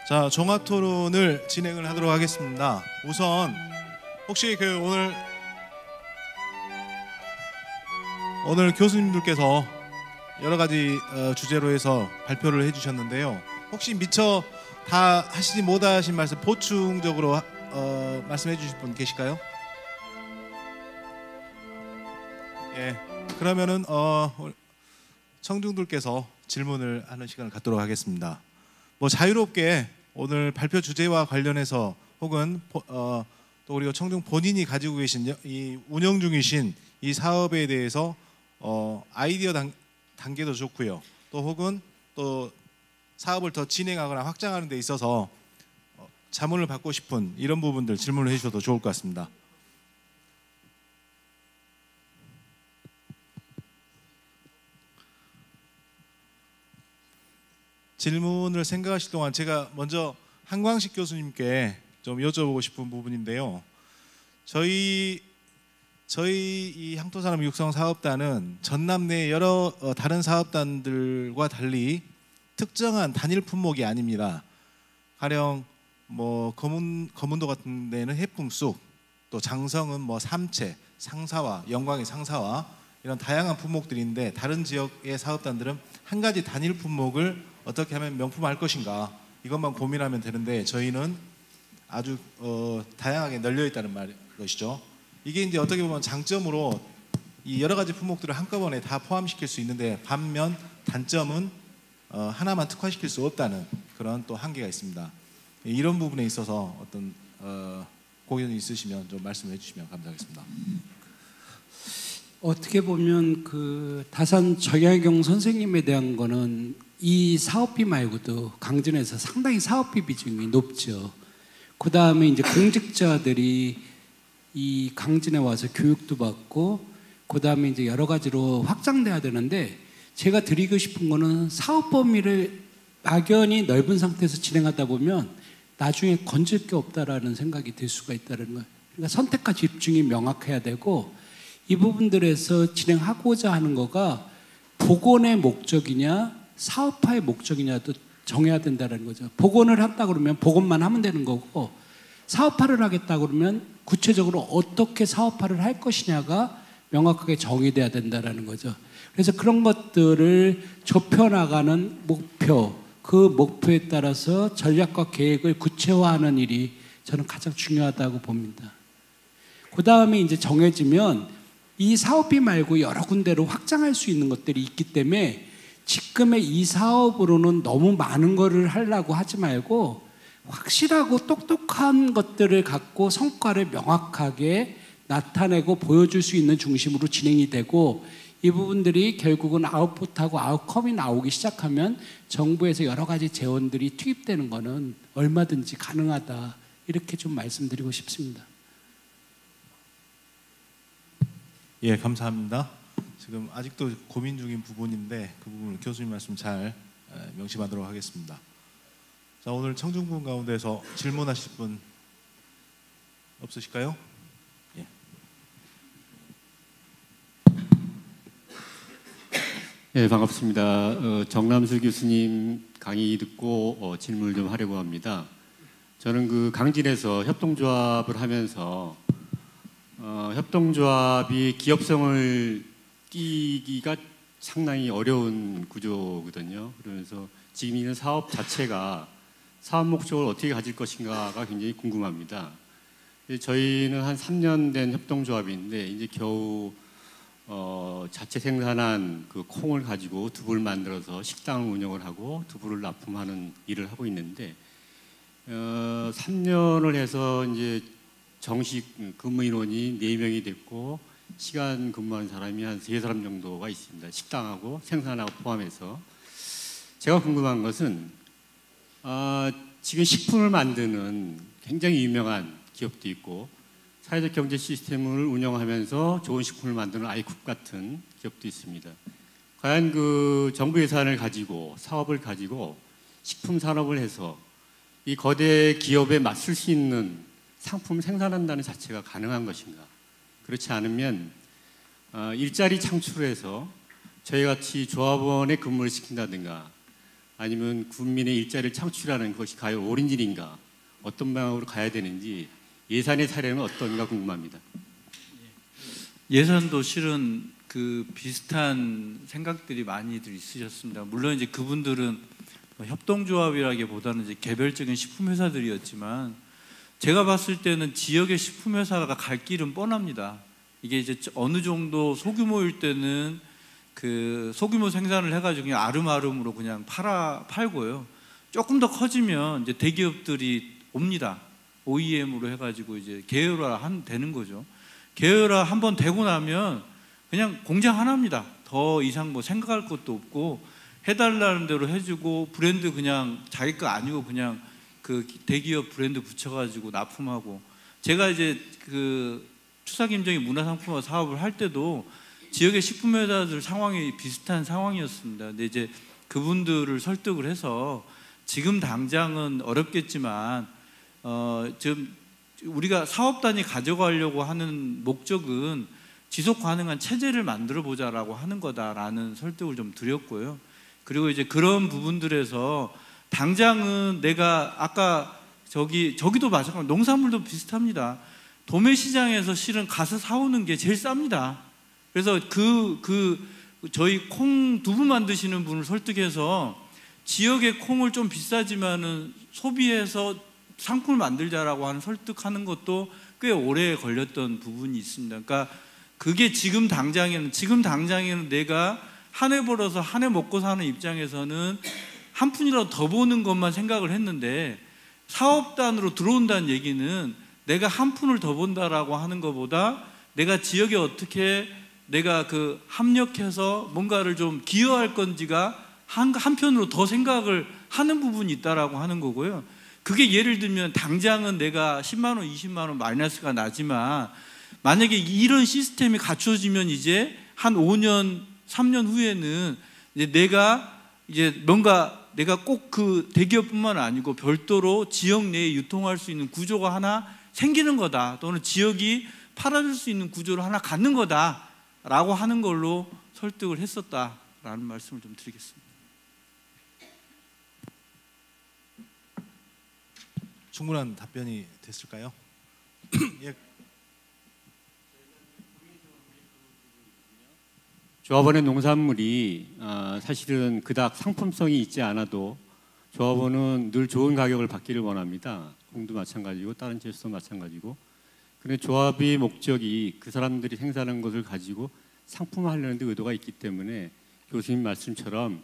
자, 종합 토론을 진행을 하도록 하겠습니다. 우선 혹시 오늘 교수님들께서 여러 가지 주제로 해서 발표를 해주셨는데요. 혹시 미처 다 하시지 못하신 말씀 보충적으로 말씀해 주실 분 계실까요? 예, 그러면은 청중들께서 질문을 하는 시간을 갖도록 하겠습니다. 뭐 자유롭게 오늘 발표 주제와 관련해서 혹은 또 우리가 청중 본인이 가지고 계신 이 운영 중이신 이 사업에 대해서 아이디어 단계도 좋고요. 또 혹은 또 사업을 더 진행하거나 확장하는 데 있어서 자문을 받고 싶은 이런 부분들 질문을 해주셔도 좋을 것 같습니다. 질문을 생각하실 동안 제가 먼저 한광식 교수님께 좀 여쭤보고 싶은 부분인데요. 저희 이 향토산업 육성 사업단은 전남 내 여러 다른 사업단들과 달리 특정한 단일 품목이 아닙니다. 가령 뭐 거문도 같은 데는 해풍쑥, 또 장성은 뭐 삼채, 상사화, 영광의 상사화 이런 다양한 품목들인데 다른 지역의 사업단들은 한 가지 단일 품목을 어떻게 하면 명품화할 것인가 이것만 고민하면 되는데 저희는 아주 다양하게 널려 있다는 것이죠. 이게 이제 어떻게 보면 장점으로 이 여러 가지 품목들을 한꺼번에 다 포함시킬 수 있는데 반면 단점은 하나만 특화시킬 수 없다는 그런 또 한계가 있습니다. 이런 부분에 있어서 어떤 고견이 있으시면 좀 말씀해 주시면 감사하겠습니다. 어떻게 보면 그 다산 정약용 선생님에 대한 거는 이 사업비 말고도 강진에서 상당히 사업비 비중이 높죠. 그 다음에 이제 공직자들이 이 강진에 와서 교육도 받고 그 다음에 이제 여러 가지로 확장돼야 되는데 제가 드리고 싶은 거는 사업 범위를 막연히 넓은 상태에서 진행하다 보면 나중에 건질 게 없다라는 생각이 들 수가 있다는 거예요. 그러니까 선택과 집중이 명확해야 되고 이 부분들에서 진행하고자 하는 거가 복원의 목적이냐 사업화의 목적이냐도 정해야 된다는 거죠. 복원을 한다 그러면 복원만 하면 되는 거고 사업화를 하겠다 그러면 구체적으로 어떻게 사업화를 할 것이냐가 명확하게 정의돼야 된다는 거죠. 그래서 그런 것들을 좁혀나가는 목표, 그 목표에 따라서 전략과 계획을 구체화하는 일이 저는 가장 중요하다고 봅니다. 그 다음에 이제 정해지면 이 사업비 말고 여러 군데로 확장할 수 있는 것들이 있기 때문에 지금의 이 사업으로는 너무 많은 거를 하려고 하지 말고 확실하고 똑똑한 것들을 갖고 성과를 명확하게 나타내고 보여줄 수 있는 중심으로 진행이 되고 이 부분들이 결국은 아웃풋하고 아웃컴이 나오기 시작하면 정부에서 여러 가지 재원들이 투입되는 거는 얼마든지 가능하다 이렇게 좀 말씀드리고 싶습니다. 예, 감사합니다. 지금 아직도 고민 중인 부분인데 그 부분을 교수님 말씀 잘 명심하도록 하겠습니다. 자, 오늘 청중분 가운데서 질문하실 분 없으실까요? 예. 네, 반갑습니다. 정남수 교수님 강의 듣고 질문을 좀 하려고 합니다. 저는 그 강진에서 협동조합을 하면서 협동조합이 기업성을 띄기가 상당히 어려운 구조거든요. 그러면서 지금 있는 사업 자체가 사업 목적을 어떻게 가질 것인가가 굉장히 궁금합니다. 저희는 한 3년 된 협동조합인데 이제 겨우 자체 생산한 그 콩을 가지고 두부를 만들어서 식당을 운영을 하고 두부를 납품하는 일을 하고 있는데 3년을 해서 이제 정식 근무 인원이 4명이 됐고 시간 근무하는 사람이 한 3사람 정도가 있습니다. 식당하고 생산하고 포함해서. 제가 궁금한 것은 지금 식품을 만드는 굉장히 유명한 기업도 있고 사회적 경제 시스템을 운영하면서 좋은 식품을 만드는 아이쿡 같은 기업도 있습니다. 과연 그 정부 예산을 가지고 사업을 가지고 식품 산업을 해서 이 거대 기업에 맞설 수 있는 상품을 생산한다는 자체가 가능한 것인가? 그렇지 않으면 일자리 창출해서 저희같이 조합원에 근무를 시킨다든가 아니면 국민의 일자리를 창출하는 것이 과연 옳은 일인가, 어떤 방향으로 가야 되는지 예산의 사례는 어떤가 궁금합니다. 예산도 실은 그 비슷한 생각들이 많이들 있으셨습니다. 물론 이제 그분들은 협동조합이라기보다는 이제 개별적인 식품회사들이었지만 제가 봤을 때는 지역의 식품회사가 갈 길은 뻔합니다. 이게 이제 어느 정도 소규모일 때는 그 소규모 생산을 해가지고 그냥 아름아름으로 그냥 팔고요. 조금 더 커지면 이제 대기업들이 옵니다. OEM으로 해가지고 이제 계열화 되는 거죠. 계열화 한번 되고 나면 그냥 공장 하나입니다. 더 이상 뭐 생각할 것도 없고 해달라는 대로 해주고 브랜드 그냥 자기 거 아니고 그냥 그 대기업 브랜드 붙여가지고 납품하고 제가 이제 그 추사김정희 문화상품화 사업을 할 때도 지역의 식품회사들 상황이 비슷한 상황이었습니다. 근데 이제 그분들을 설득을 해서 지금 당장은 어렵겠지만 지금 우리가 사업단이 가져가려고 하는 목적은 지속 가능한 체제를 만들어 보자라고 하는 거다라는 설득을 좀 드렸고요. 그리고 이제 그런 부분들에서 당장은 내가 아까 저기도 마찬가지로 농산물도 비슷합니다. 도매 시장에서 실은 가서 사오는 게 제일 쌉니다. 그래서 저희 콩 두부 만드시는 분을 설득해서 지역의 콩을 좀 비싸지만은 소비해서 상품을 만들자라고 하는 설득하는 것도 꽤 오래 걸렸던 부분이 있습니다. 그러니까 그게 지금 당장에는 내가 한 해 벌어서 한 해 먹고 사는 입장에서는 한 푼이라도 더 버는 것만 생각을 했는데 사업단으로 들어온다는 얘기는 내가 한 푼을 더 번다라고 하는 것보다 내가 지역에 어떻게 내가 그 합력해서 뭔가를 좀 기여할 건지가 한편으로 더 생각을 하는 부분이 있다라고 하는 거고요. 그게 예를 들면 당장은 내가 10만 원, 20만 원 마이너스가 나지만 만약에 이런 시스템이 갖춰지면 이제 한 5년, 3년 후에는 이제 내가 꼭 그 대기업뿐만 아니고 별도로 지역 내에 유통할 수 있는 구조가 하나 생기는 거다. 또는 지역이 팔아줄 수 있는 구조를 하나 갖는 거다라고 하는 걸로 설득을 했었다라는 말씀을 좀 드리겠습니다. 충분한 답변이 됐을까요? 예. 조합원의 농산물이 사실은 그닥 상품성이 있지 않아도 조합원은 늘 좋은 가격을 받기를 원합니다. 콩도 마찬가지고 다른 채소도 마찬가지고. 그런데 조합의 목적이 그 사람들이 생산한 것을 가지고 상품화하려는 데 의도가 있기 때문에 교수님 말씀처럼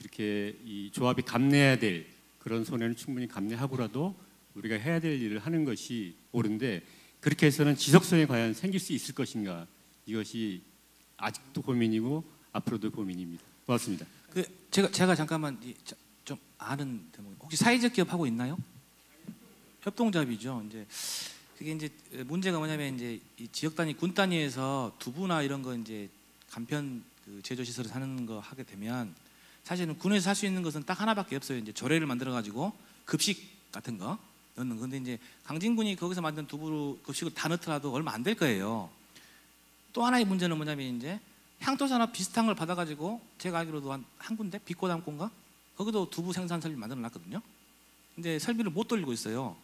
이렇게 이 조합이 감내해야 될 그런 손해는 충분히 감내하고라도 우리가 해야 될 일을 하는 것이 옳은데 그렇게 해서는 지속성이 과연 생길 수 있을 것인가, 이것이 아직도 고민이고 앞으로도 고민입니다. 고맙습니다. 제가 잠깐만 좀 아는 대목. 혹시 사회적 기업 하고 있나요? 협동조합이죠. 이제 그게 이제 문제가 뭐냐면 이제 이 지역 단위, 군 단위에서 두부나 이런 거 이제 간편 그 제조 시설을 사는 거 하게 되면 사실은 군에서 살 수 있는 것은 딱 하나밖에 없어요. 이제 조례를 만들어 가지고 급식 같은 거 넣는. 근데 이제 강진군이 거기서 만든 두부 급식을 다 넣더라도 얼마 안 될 거예요. 또 하나의 문제는 뭐냐면 이제 향토산업 비슷한 걸 받아가지고 제가 알기로도 한 군데 빛고담고인가 거기도 두부 생산 설비 만들어 놨거든요. 근데 설비를 못 돌리고 있어요.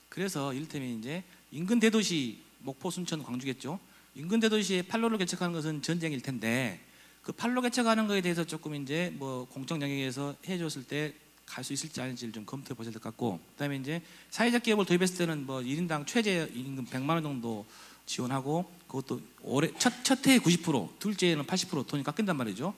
그래서 이를테면 이제 인근 대도시 목포, 순천, 광주겠죠. 인근 대도시에 판로를 개척하는 것은 전쟁일 텐데 그 판로 개척하는 거에 대해서 조금 이제 뭐 공적 영역에서 해줬을 때 갈 수 있을지 아닌지를 좀 검토해 보셔야 될 것 같고, 그다음에 이제 사회적 기업을 도입했을 때는 뭐 1인당 최저 임금 100만 원 정도 지원하고 그것도 올해 첫 해에 90%, 둘째에는 80% 돈이 깎인단 말이죠.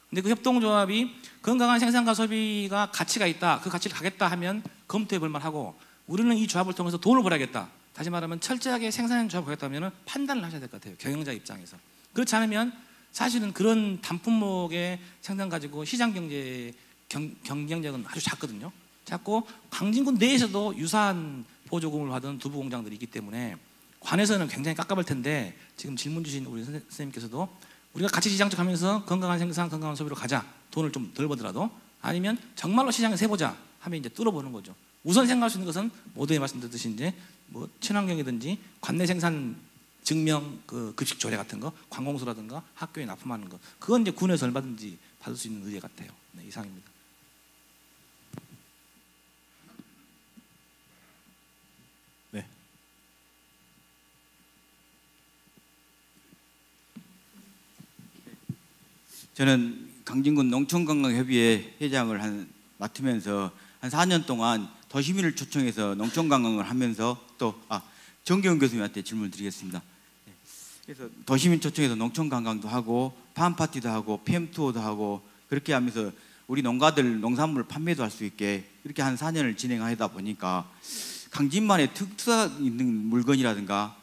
근데 그 협동조합이 건강한 생산과 소비가 가치가 있다, 그 가치를 가겠다 하면 검토해 볼 만하고, 우리는 이 조합을 통해서 돈을 벌어야겠다, 다시 말하면 철저하게 생산하는 조합을 하겠다면 판단을 하셔야 될 것 같아요. 경영자 입장에서. 그렇지 않으면 사실은 그런 단품목의 생산 가지고 시장 경제 경쟁력은 아주 작거든요. 작고 강진군 내에서도 유사한 보조금을 받은 두부 공장들이 있기 때문에 관에서는 굉장히 깝깝할 텐데, 지금 질문 주신 우리 선생님께서도 우리가 같이 시장적 하면서 건강한 생산, 건강한 소비로 가자, 돈을 좀 덜 버더라도, 아니면 정말로 시장에 세보자 하면 이제 뚫어보는 거죠. 우선 생각할 수 있는 것은 모두에 말씀드렸듯이 이제 뭐 친환경이든지 관내 생산 증명 그 급식 조례 같은 거, 관공서라든가 학교에 납품하는 거, 그건 이제 군에서 얼마든지 받을 수 있는 의제 같아요. 네, 이상입니다. 네. 저는 강진군 농촌관광협의회 회장을 맡으면서 한 4년 동안 도시민을 초청해서 농촌관광을 하면서 또 정기훈 교수님한테 질문을 드리겠습니다. 그래서 도시민 초청해서 농촌관광도 하고 팜파티도 하고 PM 투어도 하고 그렇게 하면서 우리 농가들 농산물 판매도 할 수 있게 이렇게 한 4년을 진행하다 보니까 강진만의 특수가 있는 물건이라든가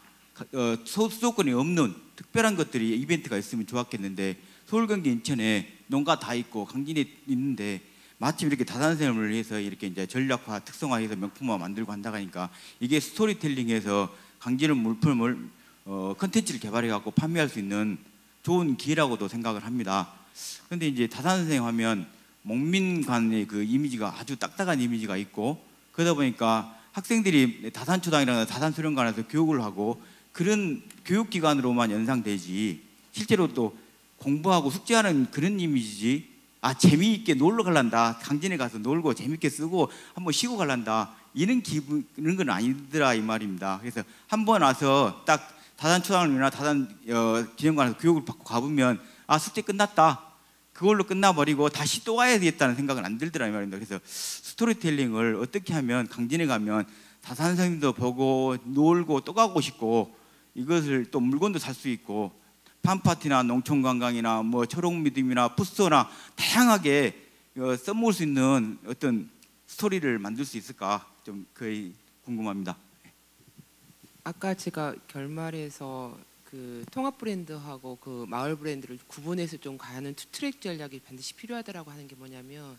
수도권에 없는 특별한 것들이 이벤트가 있으면 좋았겠는데 서울, 경기, 인천에 농가 다 있고 강진에 있는데 마침 이렇게 다산생활을 해서 이렇게 이제 전략화, 특성화해서 명품화 만들고 한다고 하니까 이게 스토리텔링해서 강진의 물품을 컨텐츠를 개발해 갖고 판매할 수 있는 좋은 기회라고도 생각을 합니다. 그런데 이제 다산생 하면 농민 간의 그 이미지가 아주 딱딱한 이미지가 있고 그러다 보니까 학생들이 다산초당이나 다산수련관에서 교육을 하고 그런 교육기관으로만 연상되지 실제로 또 공부하고 숙제하는 그런 이미지지 재미있게 놀러 갈란다 강진에 가서 놀고 재밌게 쓰고 한번 쉬고 갈란다 이런 건 아니더라 이 말입니다. 그래서 한 번 와서 딱 다산초당이나 다산 기념관에서 교육을 받고 가보면 숙제 끝났다 그걸로 끝나버리고 다시 또 와야 되겠다는 생각은 안 들더라 이 말입니다. 그래서 스토리텔링을 어떻게 하면 강진에 가면 다산 선생님도 보고 놀고 또 가고 싶고 이것을 또 물건도 살 수 있고 팜파티나 농촌관광이나 뭐 초록미듬이나 푸스토나 다양하게 써먹을 수 있는 어떤 스토리를 만들 수 있을까 좀 거의 궁금합니다. 아까 제가 결말에서 그 통합 브랜드하고 그 마을 브랜드를 구분해서 좀 가는 투트랙 전략이 반드시 필요하다라고 하는 게 뭐냐면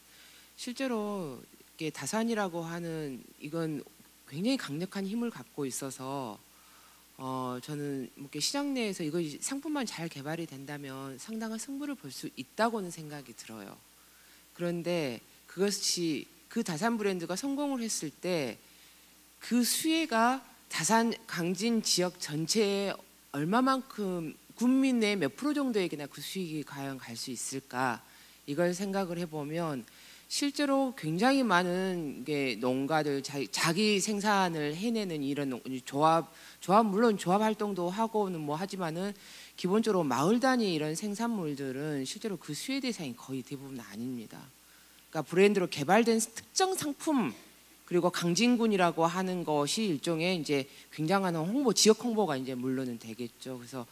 실제로 이게 다산이라고 하는 이건 굉장히 강력한 힘을 갖고 있어서 저는 이렇게 시장 내에서 이거 상품만 잘 개발이 된다면 상당한 승부를 볼 수 있다고는 생각이 들어요. 그런데 그것이 그 다산 브랜드가 성공을 했을 때 그 수혜가 다산 강진 지역 전체에 얼마만큼 국민의 몇 프로 정도에게나 그 수익이 과연 갈 수 있을까 이걸 생각을 해보면 실제로 굉장히 많은 게 농가들 자기 생산을 해내는 이런 조합 물론 조합 활동도 하고는 뭐 하지만은 기본적으로 마을 단위 이런 생산물들은 실제로 그 수혜 대상이 거의 대부분 아닙니다. 그러니까 브랜드로 개발된 특정 상품 그리고 강진군이라고 하는 것이 일종의 이제 굉장한 홍보, 지역 홍보가 이제 물론은 되겠죠. 그래서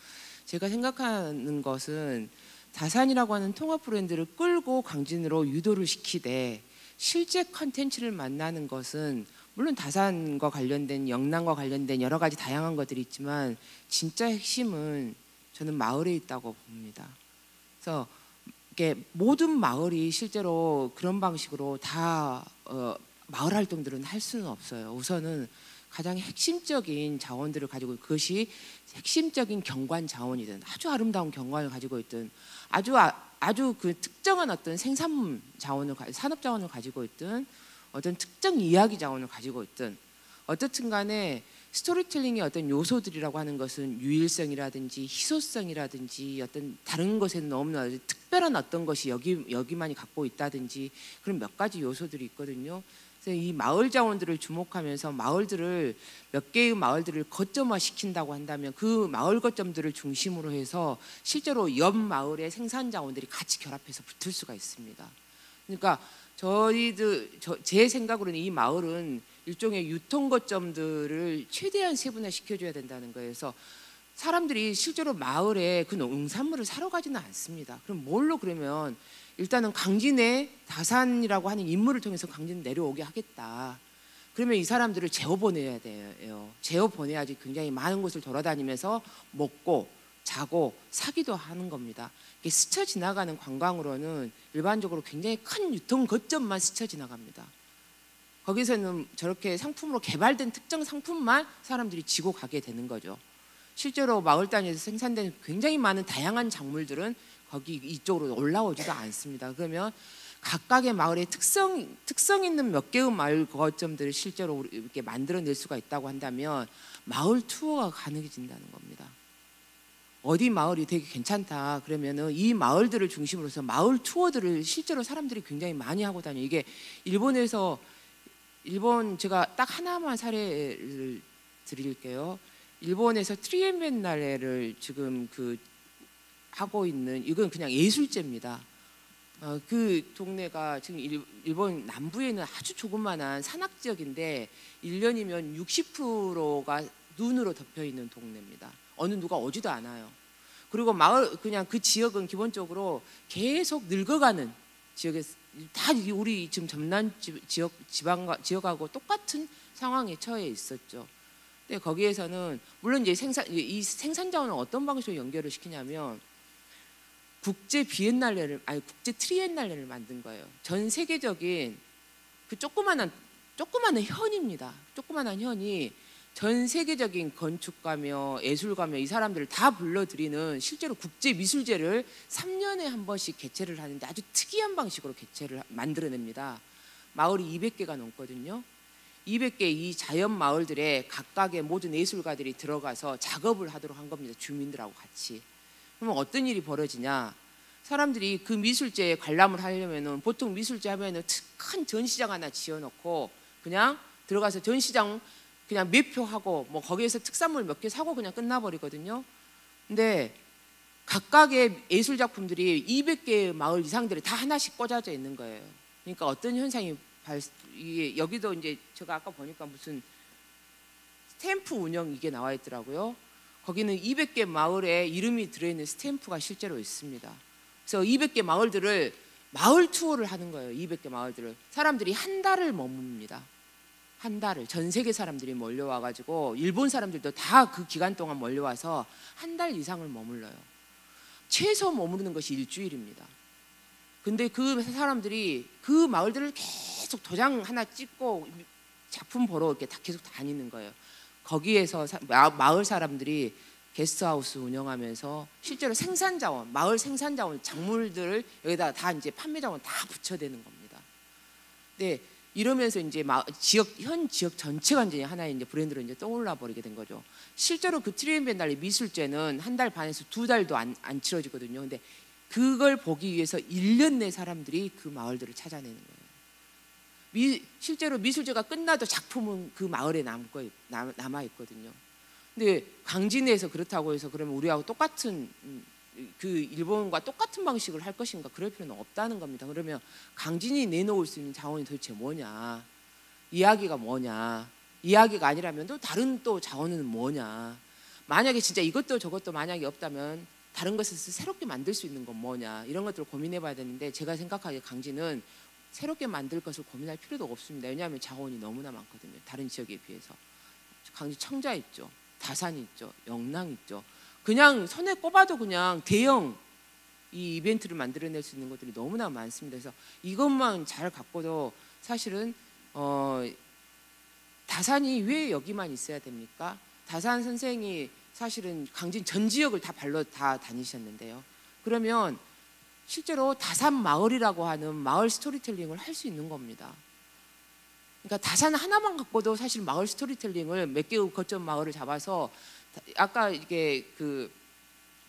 제가 생각하는 것은 다산이라고 하는 통합 브랜드를 끌고 강진으로 유도를 시키되 실제 컨텐츠를 만나는 것은 물론 다산과 관련된 영남과 관련된 여러 가지 다양한 것들이 있지만 진짜 핵심은 저는 마을에 있다고 봅니다. 그래서 이게 모든 마을이 실제로 그런 방식으로 다 마을 활동들은 할 수는 없어요. 우선은 가장 핵심적인 자원들을 가지고 그것이 핵심적인 경관 자원이든 아주 아름다운 경관을 가지고 있든 아주 그 특정한 어떤 생산 자원을 산업 자원을 가지고 있든 어떤 특정 이야기 자원을 가지고 있든 어떻든 간에 스토리텔링의 어떤 요소들이라고 하는 것은 유일성이라든지 희소성이라든지 어떤 다른 것에는 없는 특별한 어떤 것이 여기만이 갖고 있다든지 그런 몇 가지 요소들이 있거든요. 그래서 이 마을 자원들을 주목하면서 마을들을 몇 개의 마을들을 거점화 시킨다고 한다면 그 마을 거점들을 중심으로 해서 실제로 옆 마을의 생산 자원들이 같이 결합해서 붙을 수가 있습니다. 그러니까 제 생각으로는 이 마을은 일종의 유통 거점들을 최대한 세분화 시켜줘야 된다는 거예요. 그래서 사람들이 실제로 마을에 그 농산물을 사러 가지는 않습니다. 그럼 뭘로 그러면 일단은 강진에 다산이라고 하는 인물을 통해서 강진 내려오게 하겠다. 그러면 이 사람들을 재워보내야 돼요. 재워보내야지 굉장히 많은 곳을 돌아다니면서 먹고 자고 사기도 하는 겁니다. 이게 스쳐 지나가는 관광으로는 일반적으로 굉장히 큰 유통 거점만 스쳐 지나갑니다. 거기서는 저렇게 상품으로 개발된 특정 상품만 사람들이 지고 가게 되는 거죠. 실제로 마을 단위에서 생산된 굉장히 많은 다양한 작물들은 거기 이쪽으로 올라오지도 않습니다. 그러면 각각의 마을의 특성 있는 몇 개의 마을 거점들을 실제로 이렇게 만들어낼 수가 있다고 한다면 마을 투어가 가능해진다는 겁니다. 어디 마을이 되게 괜찮다 그러면은 이 마을들을 중심으로서 마을 투어들을 실제로 사람들이 굉장히 많이 하고 다녀요. 이게 일본에서 제가 딱 하나만 사례를 드릴게요. 일본에서 트리엔비엔날레를 지금 하고 있는, 이건 그냥 예술제입니다. 그 동네가 지금 일본 남부에 있는 아주 조그만한 산악 지역인데 1년이면 60%가 눈으로 덮여 있는 동네입니다. 어느 누가 오지도 않아요. 그리고 그냥 그 지역은 기본적으로 계속 늙어가는 지역에 다 우리 지금 전남 지역하고 똑같은 상황에 처해 있었죠. 근데 거기에서는 물론 이제 이 생산 자원을 어떤 방식으로 연결을 시키냐면 국제 트리엔날레를 만든 거예요. 전 세계적인 그 조그마한 현입니다. 조그마한 현이 전 세계적인 건축가며 예술가며 이 사람들을 다 불러들이는 실제로 국제 미술제를 3년에 한 번씩 개최를 하는데 아주 특이한 방식으로 개최를 만들어냅니다. 마을이 200개가 넘거든요. 200개 이 자연 마을들에 각각의 모든 예술가들이 들어가서 작업을 하도록 한 겁니다. 주민들하고 같이. 그러면 어떤 일이 벌어지냐? 사람들이 그 미술제에 관람을 하려면은 보통 미술제 하면은 큰 전시장 하나 지어놓고 그냥 들어가서 전시장 그냥 매표하고 뭐 거기에서 특산물 몇 개 사고 그냥 끝나버리거든요. 근데 각각의 예술 작품들이 200개의 마을 이상들이 다 하나씩 꽂아져 있는 거예요. 그러니까 어떤 현상이 이게 여기도 이제 제가 아까 보니까 무슨 스탬프 운영 이게 나와 있더라고요. 거기는 200개 마을에 이름이 들어있는 스탬프가 실제로 있습니다. 그래서 200개 마을들을 마을 투어를 하는 거예요. 200개 마을들을 사람들이 한 달을 머뭅니다. 한 달을 전 세계 사람들이 몰려와가지고 일본 사람들도 다 그 기간 동안 몰려와서 한 달 이상을 머물러요. 최소 머무르는 것이 일주일입니다. 근데 그 사람들이 그 마을들을 계속 도장 하나 찍고 작품 보러 이렇게 계속 다니는 거예요. 거기에서 마을 사람들이 게스트하우스 운영하면서 실제로 생산자원, 마을 생산자원, 작물들을 여기다 다 이제 판매자원 다 붙여대는 겁니다. 네. 이러면서 이제 현 지역 전체가 이제 하나의 이제 브랜드로 이제 떠올라 버리게 된 거죠. 실제로 그 트리엔비엔날레 미술제는 한 달 반에서 2달도 안 치러지거든요. 근데 그걸 보기 위해서 1년 내 사람들이 그 마을들을 찾아내는 거예요. 실제로 미술제가 끝나도 작품은 그 마을에 남아 있거든요. 근데 강진에서 그렇다고 해서 그러면 우리하고 똑같은 그 일본과 똑같은 방식을 할 것인가? 그럴 필요는 없다는 겁니다. 그러면 강진이 내놓을 수 있는 자원이 도대체 뭐냐? 이야기가 뭐냐? 이야기가 아니라면 또 다른 또 자원은 뭐냐? 만약에 진짜 이것도 저것도 만약에 없다면 다른 것을 새롭게 만들 수 있는 건 뭐냐? 이런 것들을 고민해 봐야 되는데 제가 생각하기에 강진은 새롭게 만들 것을 고민할 필요도 없습니다. 왜냐하면 자원이 너무나 많거든요. 다른 지역에 비해서. 강진 청자 있죠. 다산이 있죠. 영랑 있죠. 그냥 손에 꼽아도 그냥 대형 이 이벤트를 만들어낼 수 있는 것들이 너무나 많습니다. 그래서 이것만 잘 갖고도 사실은 다산이 왜 여기만 있어야 됩니까? 다산 선생이 사실은 강진 전 지역을 다 발로 다 다니셨는데요. 그러면 실제로 다산 마을이라고 하는 마을 스토리텔링을 할 수 있는 겁니다. 그러니까 다산 하나만 갖고도 사실 마을 스토리텔링을 몇 개의 거점 마을을 잡아서 아까 이게 그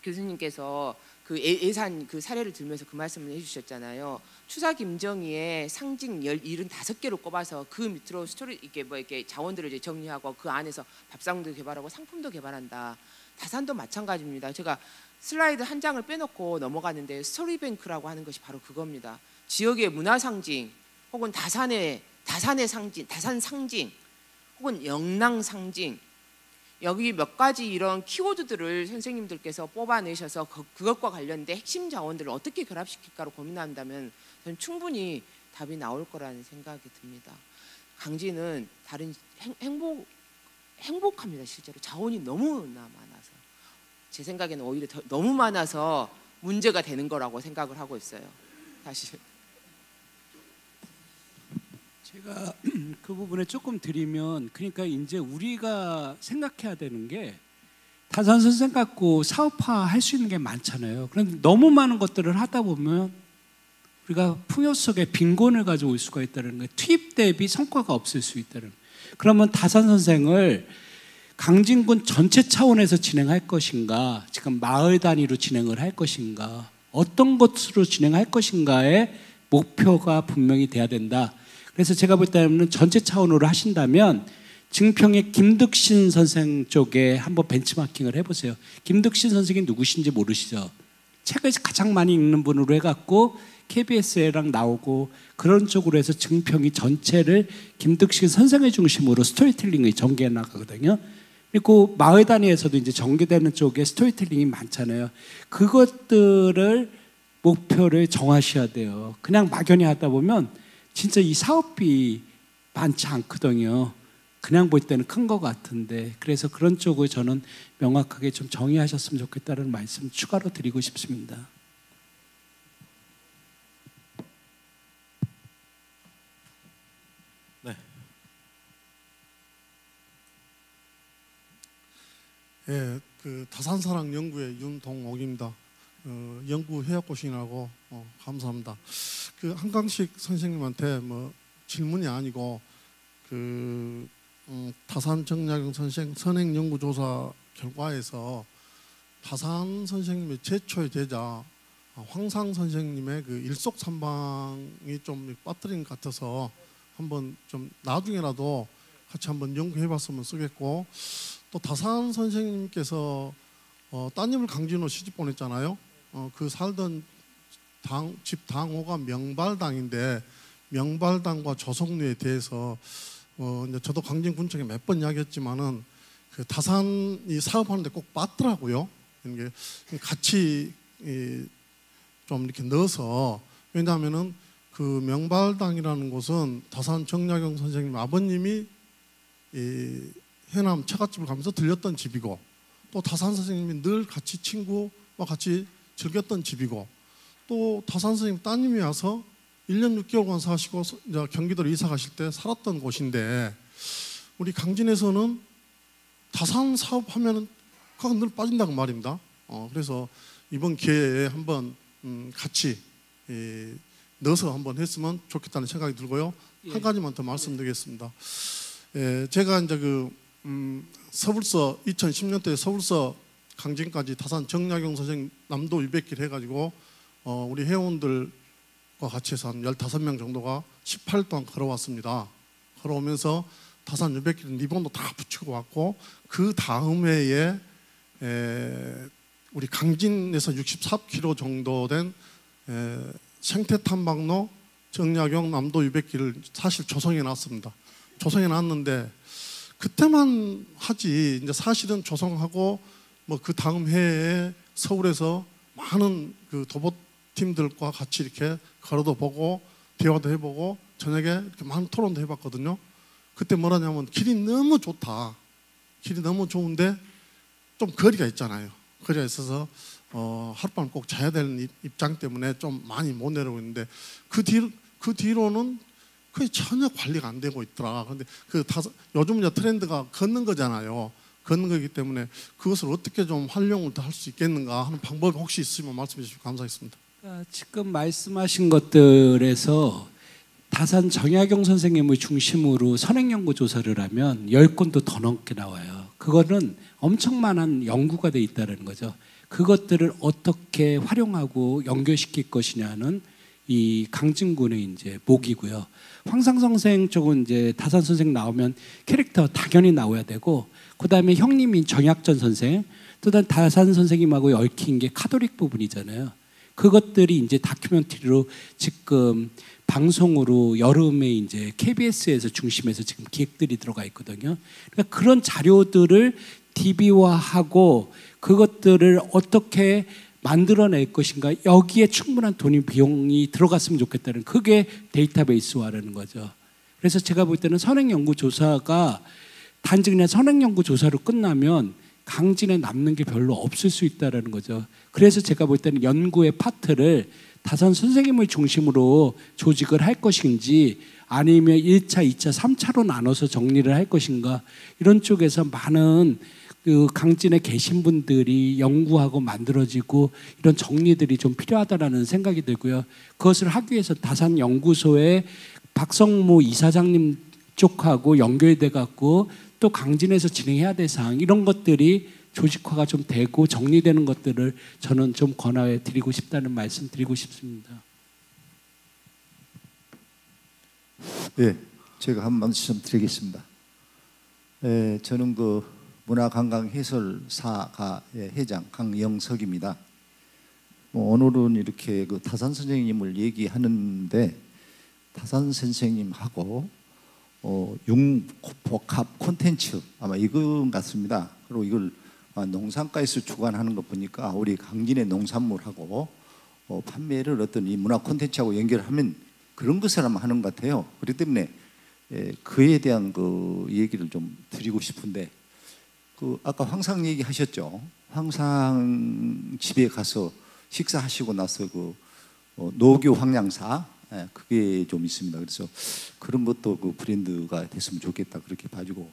교수님께서 그 예산 그 사례를 들면서 그 말씀을 해주셨잖아요. 추사 김정희의 상징 75개로 꼽아서 그 밑으로 이렇게 자원들을 이제 정리하고 그 안에서 밥상도 개발하고 상품도 개발한다. 다산도 마찬가지입니다. 제가 슬라이드 한 장을 빼놓고 넘어가는데 스토리뱅크라고 하는 것이 바로 그겁니다. 지역의 문화 상징 혹은 다산의 상징, 다산 상징 혹은 영랑 상징 여기 몇 가지 이런 키워드들을 선생님들께서 뽑아내셔서 그것과 관련된 핵심 자원들을 어떻게 결합시킬까로 고민한다면 저는 충분히 답이 나올 거라는 생각이 듭니다. 강진은 다른 행복합니다. 실제로 자원이 너무나 많아서 제 생각에는 오히려 너무 많아서 문제가 되는 거라고 생각을 하고 있어요. 사실. 제가 그 부분에 조금 드리면 그러니까 이제 우리가 생각해야 되는 게 다산 선생 갖고 사업화할 수 있는 게 많잖아요. 그런데 너무 많은 것들을 하다 보면 우리가 풍요 속에 빈곤을 가져올 수가 있다는 거예요. 투입 대비 성과가 없을 수 있다는 거예요. 그러면 다산 선생을 강진군 전체 차원에서 진행할 것인가, 지금 마을 단위로 진행을 할 것인가, 어떤 것으로 진행할 것인가의 목표가 분명히 돼야 된다. 그래서 제가 볼 때는 전체 차원으로 하신다면 증평의 김득신 선생 쪽에 한번 벤치마킹을 해보세요. 김득신 선생이 누구신지 모르시죠? 책을 가장 많이 읽는 분으로 해갖고 KBS랑 나오고 그런 쪽으로 해서 증평이 전체를 김득신 선생을 중심으로 스토리텔링을 전개해 나가거든요. 그리고 마을 단위에서도 이제 전개되는 쪽에 스토리텔링이 많잖아요. 그것들을 목표를 정하셔야 돼요. 그냥 막연히 하다 보면 진짜 이 사업비 많지 않거든요. 그냥 볼 때는 큰 것 같은데, 그래서 그런 쪽을 저는 명확하게 좀 정의하셨으면 좋겠다는 말씀 추가로 드리고 싶습니다. 네. 예, 그 다산사랑 연구의 윤동옥입니다. 연구해갖고시라고 감사합니다. 그 한강식 선생님한테 뭐 질문이 아니고 그 다산 정약용 선생 선행 연구조사 결과에서 다산 선생님의 제초의 제자 황상 선생님의 그 일속삼방이 좀 빠뜨린 것 같아서 한번 좀 나중에라도 같이 한번 연구해봤으면 쓰겠고, 또 다산 선생님께서 따님을 강진호 시집 보냈잖아요. 그 살던 집 당호가 명발당인데 명발당과 조성류에 대해서 이제 저도 강진군청에 몇 번 이야기했지만은 그 다산이 사업하는데 꼭 빠더라고요. 이게 같이 좀 이렇게 넣어서, 왜냐하면은 그 명발당이라는 곳은 다산 정약용 선생님 아버님이 해남 처갓집을 가면서 들렸던 집이고, 또 다산 선생님이 늘 같이 친구와 같이 즐겼던 집이고, 또 다산 선생님 따님이 와서 1년 6개월간 사시고 이제 경기도로 이사 가실 때 살았던 곳인데, 우리 강진에서는 다산 사업하면은 그거 늘 빠진다고 말입니다. 그래서 이번 기회에 한번 같이 넣어서 한번 했으면 좋겠다는 생각이 들고요. 한 가지만 더 말씀드리겠습니다. 제가 이제 그 서울서 2010년도에 서울서 강진까지 다산 정약용 선생 남도 200길 해가지고 우리 회원들과 같이 해서 한 15명 정도가 18일 동안 걸어왔습니다. 걸어오면서 다산 200길 리본도 다 붙이고 왔고, 그 다음 해에 우리 강진에서 64km 정도 된 생태탐방로 정약용 남도 200길을 사실 조성해 놨습니다. 조성해 놨는데 그때만 하지, 이제 사실은 조성하고 뭐 그 다음 해에 서울에서 많은 그 도보팀들과 같이 이렇게 걸어도 보고 대화도 해보고 저녁에 이렇게 많은 토론도 해봤거든요. 그때 뭐라냐면 길이 너무 좋다. 길이 너무 좋은데 좀 거리가 있잖아요. 거리가 있어서 하룻밤 꼭 자야 되는 입장 때문에 좀 많이 못 내려오고 있는데, 그 뒤로는 거의 전혀 관리가 안 되고 있더라. 그런데 요즘 이제 트렌드가 걷는 거잖아요. 걷는 거기 때문에 그것을 어떻게 좀 활용을 더 할 수 있겠는가 하는 방법이 혹시 있으면 말씀해 주시면 감사하겠습니다. 지금 말씀하신 것들에서 다산 정약용 선생님을 중심으로 선행연구 조사를 하면 10건도 더 넘게 나와요. 그거는 엄청 많은 연구가 돼 있다는 거죠. 그것들을 어떻게 활용하고 연결시킬 것이냐는 이 강진군의 이제 목이고요. 황상 선생 쪽은 이제 다산 선생 나오면 캐릭터 당연히 나와야 되고, 그 다음에 형님인 정약전 선생, 또 다산 선생님하고 얽힌 게 카톨릭 부분이잖아요. 그것들이 이제 다큐멘터리로 지금 방송으로 여름에 이제 KBS에서 중심에서 지금 기획들이 들어가 있거든요. 그러니까 그런 자료들을 DB화하고 그것들을 어떻게 만들어낼 것인가, 여기에 충분한 돈이 비용이 들어갔으면 좋겠다는, 그게 데이터베이스화라는 거죠. 그래서 제가 볼 때는 선행연구조사가 단지 그냥 선행연구조사로 끝나면 강진에 남는 게 별로 없을 수 있다는 거죠. 그래서 제가 볼 때는 연구의 파트를 다산 선생님을 중심으로 조직을 할 것인지, 아니면 1차, 2차, 3차로 나눠서 정리를 할 것인가, 이런 쪽에서 많은 그 강진에 계신 분들이 연구하고 만들어지고 이런 정리들이 좀 필요하다라는 생각이 들고요. 그것을 하기 위해서 다산 연구소의 박성무 이사장님 쪽하고 연결돼 갖고 또 강진에서 진행해야 될 사항 이런 것들이 조직화가 좀 되고 정리되는 것들을 저는 좀 권하해 드리고 싶다는 말씀 드리고 싶습니다. 예, 제가 한 말씀 드리겠습니다. 저는 그 문화관광해설사가의 회장 강영석입니다. 오늘은 이렇게 그 타산 선생님을 얘기하는데 타산 선생님하고 융복합 콘텐츠 아마 이건 같습니다. 그리고 이걸 농산가에서 주관하는 거 보니까 우리 강진의 농산물하고 판매를 어떤 이 문화 콘텐츠하고 연결하면 그런 것을 아마 하는 것 같아요. 그렇기 때문에 그에 대한 그 얘기를 좀 드리고 싶은데 그 아까 황상 얘기하셨죠. 황상 집에 가서 식사하시고 나서 그 노교 황량사 그게 좀 있습니다. 그래서 그런 것도 그 브랜드가 됐으면 좋겠다 그렇게 봐주고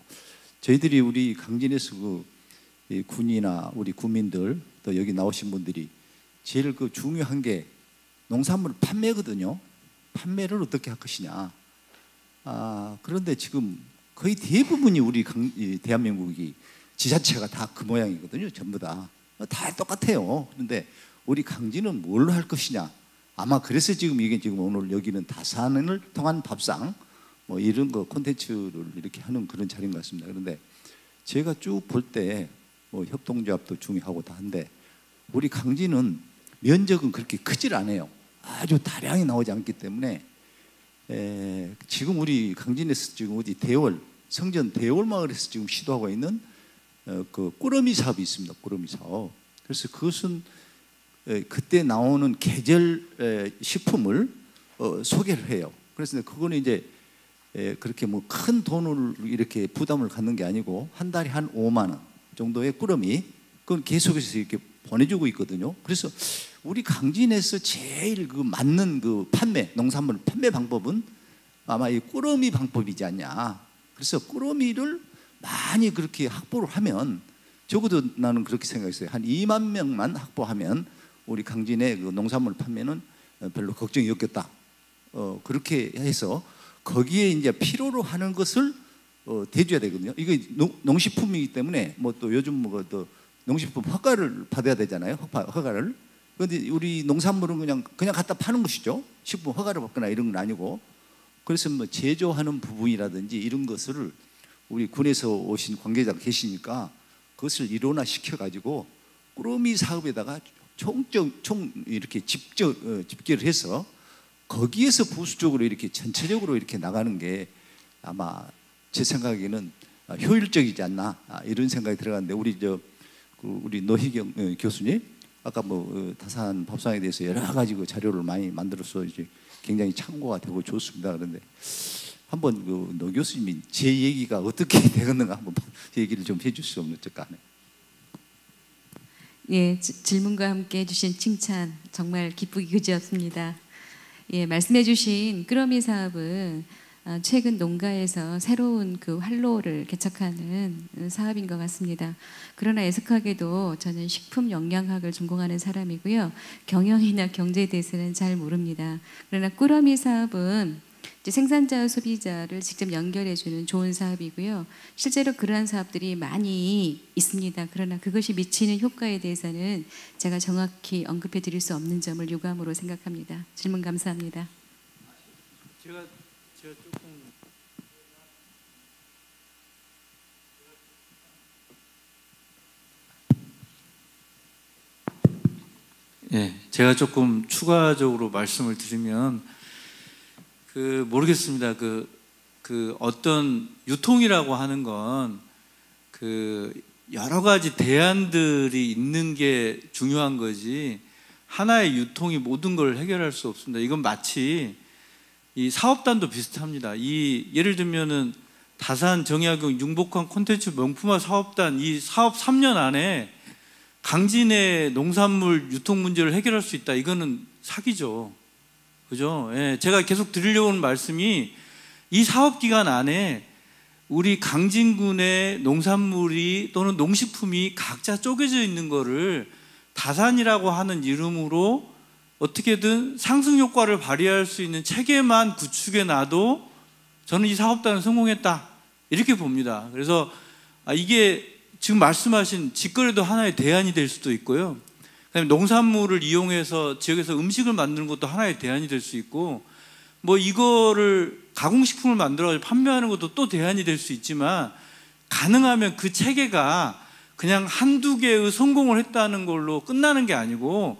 저희들이 우리 강진에서 그 군이나 우리 국민들 또 여기 나오신 분들이 제일 그 중요한 게 농산물 판매거든요. 판매를 어떻게 할 것이냐. 그런데 지금 거의 대부분이 우리 대한민국이 지자체가 다 그 모양이거든요. 전부 다 똑같아요. 그런데 우리 강진은 뭘로 할 것이냐. 아마 그래서 지금 이게 지금 오늘 여기는 다산을 통한 밥상 뭐 이런 거 콘텐츠를 이렇게 하는 그런 자리인 것 같습니다. 그런데 제가 쭉 볼 때 뭐 협동조합도 중요하고 다 한데 우리 강진은 면적은 그렇게 크질 않아요. 아주 다량이 나오지 않기 때문에 지금 우리 강진에서 지금 어디 대월 성전 대월 마을에서 지금 시도하고 있는 그 꾸러미 사업이 있습니다. 꾸러미 사업. 그래서 그것은 그때 나오는 계절 식품을 소개를 해요. 그래서 그거는 이제 그렇게 뭐 큰 돈을 이렇게 부담을 갖는 게 아니고 한 달에 한 5만 원 정도의 꾸러미 그건 계속해서 이렇게 보내주고 있거든요. 그래서 우리 강진에서 제일 그 맞는 그 판매 농산물 판매 방법은 아마 이 꾸러미 방법이지 않냐. 그래서 꾸러미를 많이 그렇게 확보를 하면 적어도 나는 그렇게 생각했어요. 한 2만 명만 확보하면 우리 강진의 그 농산물 판매는 별로 걱정이 없겠다. 그렇게 해서 거기에 이제 필요로 하는 것을 대줘야 되거든요. 이게 농식품이기 때문에 뭐 또 요즘 뭐 또 농식품 허가를 받아야 되잖아요. 허가를. 그런데 우리 농산물은 그냥 갖다 파는 것이죠. 식품 허가를 받거나 이런 건 아니고. 그래서 뭐 제조하는 부분이라든지 이런 것을 우리 군에서 오신 관계자가 계시니까 그것을 일원화 시켜가지고 꾸러미 사업에다가 총 이렇게 집결을 해서 거기에서 부수적으로 이렇게 전체적으로 이렇게 나가는 게 아마 제 생각에는 효율적이지 않나 이런 생각이 들어가는데 우리 노희경 교수님 아까 뭐 다산 밥상에 대해서 여러 가지 그 자료를 많이 만들어서 이제 굉장히 참고가 되고 좋습니다. 그런데 한번 그 노 교수님이 제 얘기가 어떻게 되겠는가 한번 얘기를 좀 해줄 수 없을까 하네요. 예, 질문과 함께 해주신 칭찬 정말 기쁘기 그지없습니다. 예, 말씀해주신 꾸러미 사업은 최근 농가에서 새로운 그 활로를 개척하는 사업인 것 같습니다. 그러나 애석하게도 저는 식품 영양학을 전공하는 사람이고요. 경영이나 경제에 대해서는 잘 모릅니다. 그러나 꾸러미 사업은 이제 생산자와 소비자를 직접 연결해주는 좋은 사업이고요. 실제로 그러한 사업들이 많이 있습니다. 그러나 그것이 미치는 효과에 대해서는 제가 정확히 언급해 드릴 수 없는 점을 유감으로 생각합니다. 질문 감사합니다. 제가 조금 제가 조금 추가적으로 말씀을 드리면 모르겠습니다. 어떤 유통이라고 하는 건 여러 가지 대안들이 있는 게 중요한 거지 하나의 유통이 모든 걸 해결할 수 없습니다. 이건 마치 이 사업단도 비슷합니다. 예를 들면은 다산 정약용 융복합 콘텐츠 명품화 사업단 이 사업 3년 안에 강진의 농산물 유통 문제를 해결할 수 있다. 이거는 사기죠. 그죠? 예, 제가 계속 드리려고 하는 말씀이 이 사업 기간 안에 우리 강진군의 농산물이 또는 농식품이 각자 쪼개져 있는 거를 다산이라고 하는 이름으로 어떻게든 상승 효과를 발휘할 수 있는 체계만 구축해 놔도 저는 이 사업단은 성공했다 이렇게 봅니다. 그래서 이게 지금 말씀하신 직거래도 하나의 대안이 될 수도 있고요. 그다음에 농산물을 이용해서 지역에서 음식을 만드는 것도 하나의 대안이 될 수 있고, 뭐 이거를 가공식품을 만들어 판매하는 것도 또 대안이 될 수 있지만, 가능하면 그 체계가 그냥 한두 개의 성공을 했다는 걸로 끝나는 게 아니고,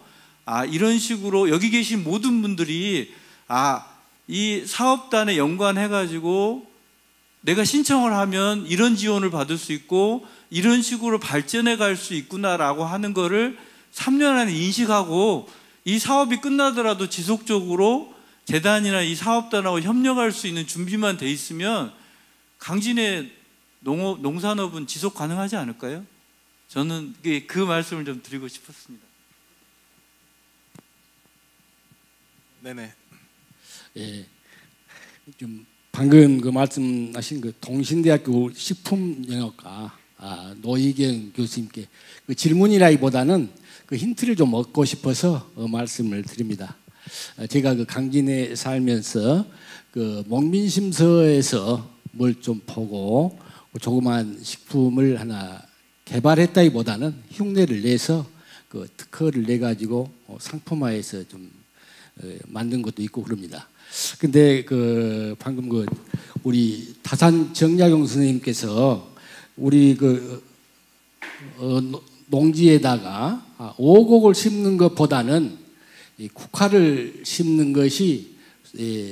이런 식으로 여기 계신 모든 분들이 이 사업단에 연관해가지고 내가 신청을 하면 이런 지원을 받을 수 있고 이런 식으로 발전해 갈 수 있구나라고 하는 거를 3년 안에 인식하고, 이 사업이 끝나더라도 지속적으로 재단이나 이 사업단하고 협력할 수 있는 준비만 돼 있으면 강진의 농산업은 지속 가능하지 않을까요? 저는 그 말씀을 좀 드리고 싶었습니다. 네네. 예, 좀 방금 그 말씀하신 그 동신대학교 식품영역과 노희경 교수님께 그 질문이라기보다는 그 힌트를 좀 얻고 싶어서 말씀을 드립니다. 제가 그 강진에 살면서 그 목민심서에서 뭘 좀 보고 조그만 식품을 하나 개발했다기보다는 흉내를 내서 그 특허를 내 가지고 상품화해서 좀 만든 것도 있고 그럽니다. 근데 그 방금 그 우리 다산 정약용 선생님께서 우리 그 농지에다가 오곡을 심는 것보다는 이 국화를 심는 것이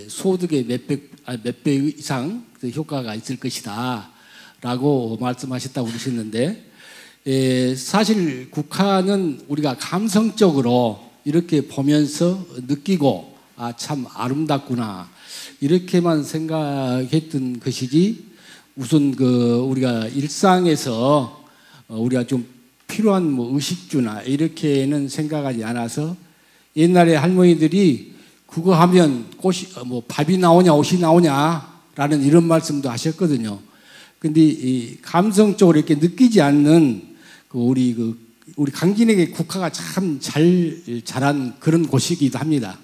소득의 몇 배 이상 효과가 있을 것이다라고 말씀하셨다고 그러셨는데, 사실 국화는 우리가 감성적으로 이렇게 보면서 느끼고 참 아름답구나 이렇게만 생각했던 것이지, 우선 그 우리가 일상에서 우리가 좀 필요한 뭐 의식주나 이렇게는 생각하지 않아서, 옛날에 할머니들이 그거 하면 꽃이 뭐 밥이 나오냐 옷이 나오냐라는 이런 말씀도 하셨거든요. 근데 이 감성적으로 이렇게 느끼지 않는 그 우리 강진에게 국화가 참 자란 그런 곳이기도 합니다.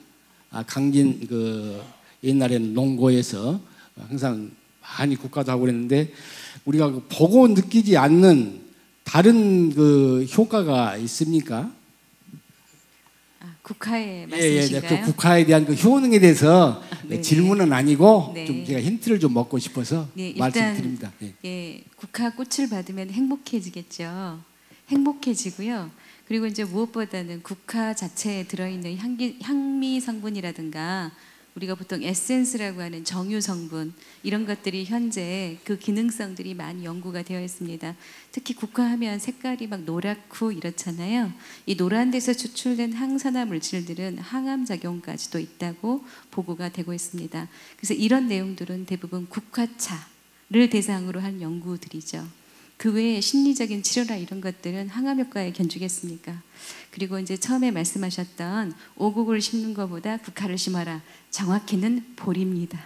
강진 그 옛날에는 농고에서 항상 많이 국화도 하고 그랬는데, 우리가 보고 느끼지 않는 다른 그 효과가 있습니까? 국화의 말씀이신가요? 그 국화에 대한 그 효능에 대해서 질문은 아니고 네. 좀 제가 힌트를 좀 먹고 싶어서 네, 말씀드립니다. 예, 국화 꽃을 받으면 행복해지겠죠. 행복해지고요. 그리고 이제 무엇보다는 국화 자체에 들어있는 향미 성분이라든가 우리가 보통 에센스라고 하는 정유 성분, 이런 것들이 현재 그 기능성들이 많이 연구가 되어 있습니다. 특히 국화하면 색깔이 막 노랗고 이렇잖아요. 이 노란 데서 추출된 항산화 물질들은 항암 작용까지도 있다고 보고가 되고 있습니다. 그래서 이런 내용들은 대부분 국화차를 대상으로 한 연구들이죠. 그 외에 심리적인 치료나 이런 것들은 항암 효과에 견주겠습니까? 그리고 이제 처음에 말씀하셨던 오곡을 심는 것보다 국화를 심어라. 정확히는 볼입니다.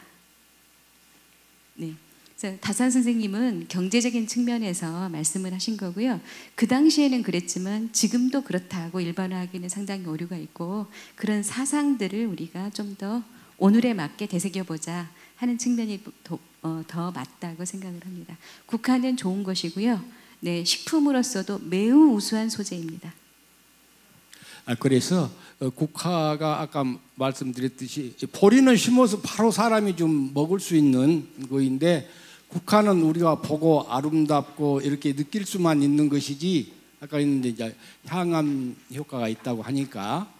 네. 그래서 다산 선생님은 경제적인 측면에서 말씀을 하신 거고요. 그 당시에는 그랬지만 지금도 그렇다고 일반화하기는 상당히 오류가 있고, 그런 사상들을 우리가 좀 더 오늘에 맞게 되새겨보자 하는 측면이 더 맞다고 생각을 합니다. 국화는 좋은 것이고요. 네, 식품으로서도 매우 우수한 소재입니다. 그래서 국화가 아까 말씀드렸듯이 보리는 심어서 바로 사람이 좀 먹을 수 있는 거인데, 국화는 우리가 보고 아름답고 이렇게 느낄 수만 있는 것이지, 아까 있는데 이제 향암 효과가 있다고 하니까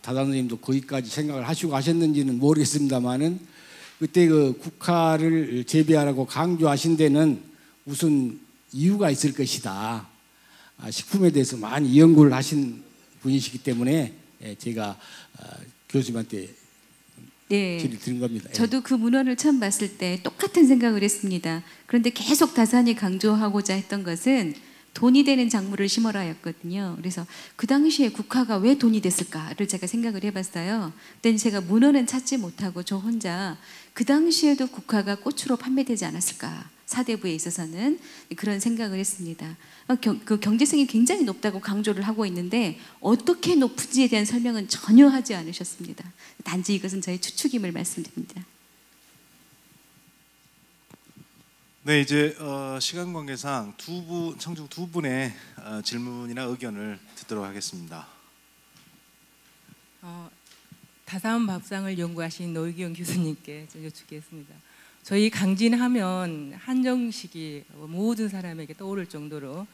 다산 선생님도 거기까지 생각을 하시고 하셨는지는 모르겠습니다만은, 그때 그 국화를 재배하라고 강조하신 데는 무슨 이유가 있을 것이다. 식품에 대해서 많이 연구를 하신 분이시기 때문에 제가 교수님한테 질의를 드린 겁니다. 저도 그 문헌을 처음 봤을 때 똑같은 생각을 했습니다. 그런데 계속 다산이 강조하고자 했던 것은 돈이 되는 작물을 심어라였거든요. 그래서 그 당시에 국화가 왜 돈이 됐을까를 제가 생각을 해봤어요. 그때 제가 문헌은 찾지 못하고 저 혼자 그 당시에도 국화가 꽃으로 판매되지 않았을까, 사대부에 있어서는 그런 생각을 했습니다. 그 경제성이 굉장히 높다고 강조를 하고 있는데 어떻게 높은지에 대한 설명은 전혀 하지 않으셨습니다. 단지 이것은 저의 추측임을 말씀드립니다. 네, 이제 시간 관계상 청중 두 분의 질문이나 의견을 듣도록 하겠습니다. 다산 밥상을 연구하신 노희경 교수님께 좀 여쭙겠습니다. 저희 강진하면 한정식이 모든 사람에게 떠오를 정도로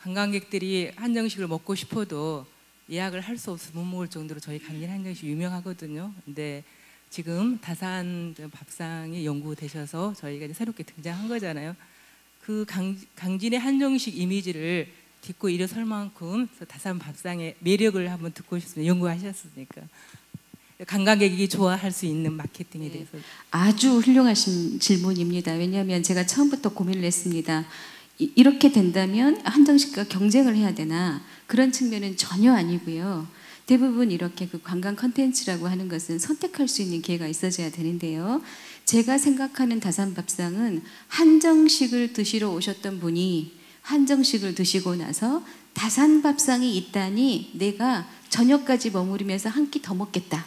관광객들이 한정식을 먹고 싶어도 예약을 할 수 없어 못 먹을 정도로 저희 강진 한정식 유명하거든요. 근데 지금 다산 밥상이 연구되셔서 저희가 이제 새롭게 등장한 거잖아요. 그 강진의 한정식 이미지를 딛고 일어설 만큼 다산 밥상의 매력을 한번 듣고 싶습니다. 연구하셨으니까. 관광객이 좋아할 수 있는 마케팅에 대해서. 아주 훌륭하신 질문입니다. 왜냐하면 제가 처음부터 고민을 했습니다. 이렇게 된다면 한정식과 경쟁을 해야 되나? 그런 측면은 전혀 아니고요. 대부분 이렇게 그 관광 컨텐츠라고 하는 것은 선택할 수 있는 기회가 있어져야 되는데요. 제가 생각하는 다산 밥상은 한정식을 드시러 오셨던 분이 한정식을 드시고 나서 다산 밥상이 있다니 내가 저녁까지 머무르면서 한 끼 더 먹겠다.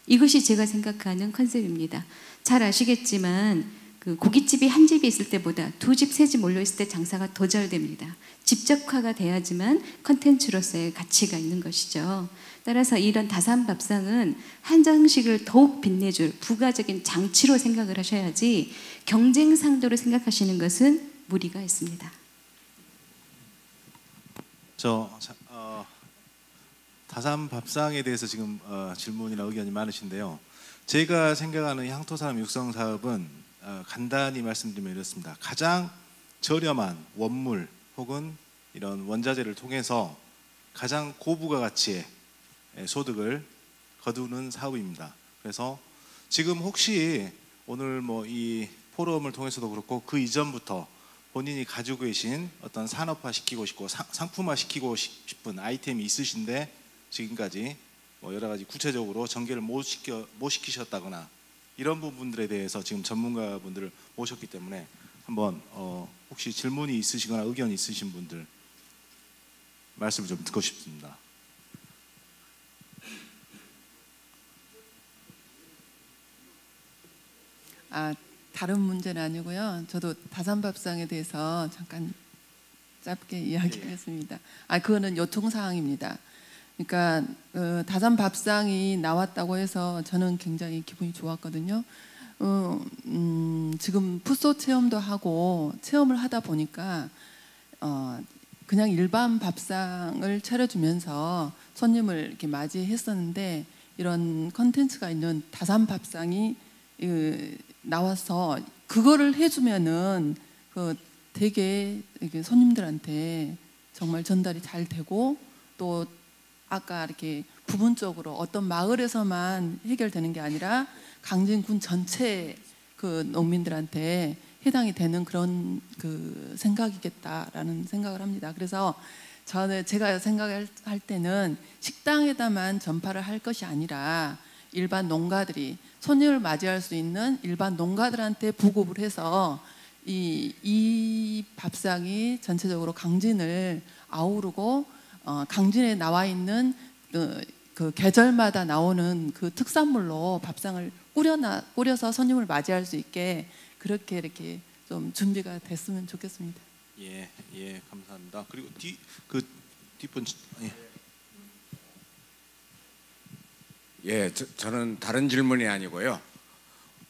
이것이 제가 생각하는 컨셉입니다. 잘 아시겠지만 그 고깃집이 한 집이 있을 때보다 두 집, 세 집 몰려 있을 때 장사가 더 잘 됩니다. 집적화가 돼야지만 컨텐츠로서의 가치가 있는 것이죠. 따라서 이런 다산 밥상은 한정식을 더욱 빛내줄 부가적인 장치로 생각을 하셔야지 경쟁 상도로 생각하시는 것은 무리가 있습니다. 다산 밥상에 대해서 지금 질문이나 의견이 많으신데요. 제가 생각하는 향토사람 육성 사업은 간단히 말씀드리면 이렇습니다. 가장 저렴한 원물 혹은 이런 원자재를 통해서 가장 고부가 가치의 소득을 거두는 사업입니다. 그래서 지금 혹시 오늘 뭐 이 포럼을 통해서도 그렇고 그 이전부터 본인이 가지고 계신 어떤 산업화 시키고 싶고 상품화 시키고 싶은 아이템이 있으신데 지금까지 뭐 여러 가지 구체적으로 전개를 못 시키셨다거나 이런 부분들에 대해서 지금 전문가분들을 모셨기 때문에 한번 혹시 질문이 있으시거나 의견이 있으신 분들 말씀을 좀 듣고 싶습니다. 다른 문제는 아니고요. 저도 다산밥상에 대해서 잠깐 짧게 이야기하겠습니다. 그거는 요통사항입니다. 그러니까 다산밥상이 나왔다고 해서 저는 굉장히 기분이 좋았거든요. 지금 풋소 체험도 하고 체험을 하다 보니까 그냥 일반 밥상을 차려주면서 손님을 이렇게 맞이했었는데 이런 컨텐츠가 있는 다산밥상이 나와서 그거를 해주면은 되게 손님들한테 정말 전달이 잘 되고 또 아까 이렇게 부분적으로 어떤 마을에서만 해결되는 게 아니라 강진군 전체 그 농민들한테 해당이 되는 그런 그 생각이겠다라는 생각을 합니다. 그래서 제가 생각할 때는 식당에다만 전파를 할 것이 아니라 일반 농가들이 손님을 맞이할 수 있는 일반 농가들한테 보급을 해서 이 밥상이 전체적으로 강진을 아우르고 강진에 나와 있는 그 계절마다 나오는 그 특산물로 밥상을 꾸려서 손님을 맞이할 수 있게 그렇게 이렇게 좀 준비가 됐으면 좋겠습니다. 예, 감사합니다. 그리고 뒷분 저는 다른 질문이 아니고요.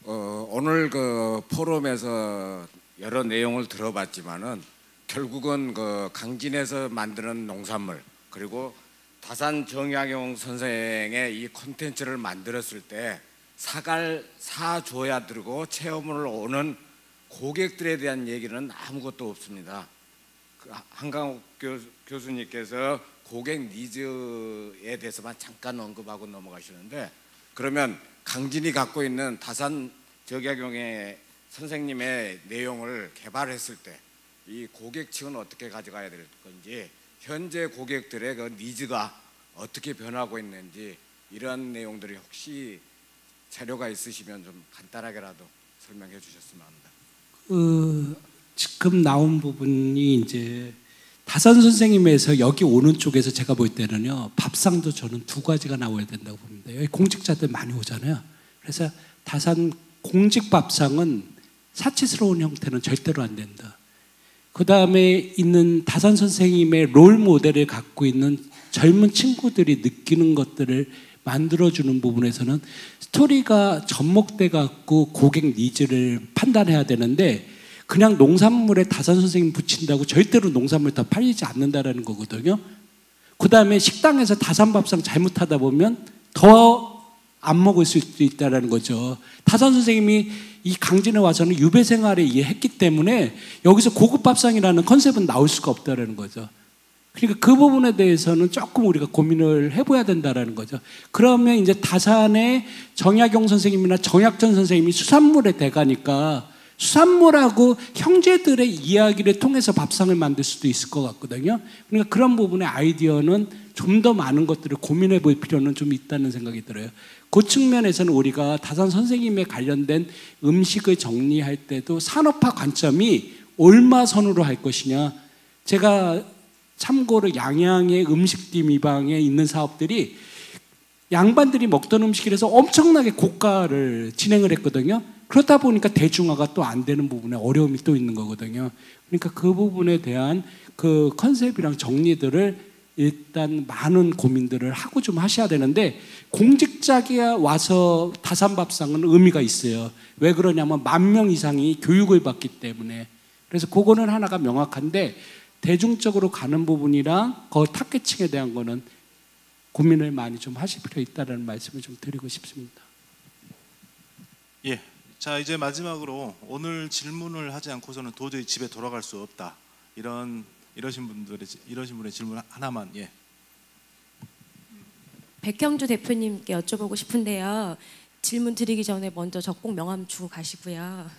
오늘 그 포럼에서 여러 내용을 들어봤지만은 결국은 그 강진에서 만드는 농산물 그리고 다산 정약용 선생의 이 콘텐츠를 만들었을 때 사줘야 되고 체험을 오는 고객들에 대한 얘기는 아무것도 없습니다. 한강욱 교수님께서 고객 니즈에 대해서만 잠깐 언급하고 넘어가시는데 그러면 강진이 갖고 있는 다산 정약용의 선생님의 내용을 개발했을 때 이 고객층은 어떻게 가져가야 될 건지 현재 고객들의 그 니즈가 어떻게 변하고 있는지 이런 내용들이 혹시 자료가 있으시면 좀 간단하게라도 설명해 주셨으면 합니다. 지금 나온 부분이 이제 다산 선생님에서 여기 오는 쪽에서 제가 볼 때는요 밥상도 저는 두 가지가 나와야 된다고 봅니다. 여기 공직자들 많이 오잖아요. 그래서 다산 공직 밥상은 사치스러운 형태는 절대로 안 된다. 그 다음에 있는 다산 선생님의 롤 모델을 갖고 있는 젊은 친구들이 느끼는 것들을 만들어주는 부분에서는 스토리가 접목돼 갖고 고객 니즈를 판단해야 되는데 그냥 농산물에 다산 선생님 붙인다고 절대로 농산물 다 팔리지 않는다라는 거거든요. 그 다음에 식당에서 다산밥상 잘못하다 보면 더 안 먹을 수도 있다는 거죠. 다산 선생님이 이 강진에 와서는 유배 생활에 이해했기 때문에 여기서 고급 밥상이라는 컨셉은 나올 수가 없다는 거죠. 그러니까 그 부분에 대해서는 조금 우리가 고민을 해봐야 된다는 거죠. 그러면 이제 다산의 정약용 선생님이나 정약전 선생님이 수산물의 대가니까 수산물하고 형제들의 이야기를 통해서 밥상을 만들 수도 있을 것 같거든요. 그러니까 그런 부분의 아이디어는 좀 더 많은 것들을 고민해 볼 필요는 좀 있다는 생각이 들어요. 그 측면에서는 우리가 다산 선생님에 관련된 음식을 정리할 때도 산업화 관점이 얼마선으로 할 것이냐. 제가 참고로 양양의 음식팀 이방에 있는 사업들이 양반들이 먹던 음식이라서 엄청나게 고가를 진행을 했거든요. 그렇다 보니까 대중화가 또 안 되는 부분에 어려움이 또 있는 거거든요. 그러니까 그 부분에 대한 그 컨셉이랑 정리들을 일단 많은 고민들을 하고 좀 하셔야 되는데 공직자가 와서 다산밥상은 의미가 있어요. 왜 그러냐면 10,000명 이상이 교육을 받기 때문에. 그래서 그거는 하나가 명확한데 대중적으로 가는 부분이랑 그 타겟층에 대한 거는 고민을 많이 좀 하실 필요 있다는 말씀을 좀 드리고 싶습니다. 예. 자, 이제 마지막으로 오늘 질문을 하지 않고서는 도저히 집에 돌아갈 수 없다. 이러신 분의 질문 하나만. 예. 백형주 대표님께 여쭤보고 싶은데요. 질문 드리기 전에 먼저 적복 명함 주고 가시고요.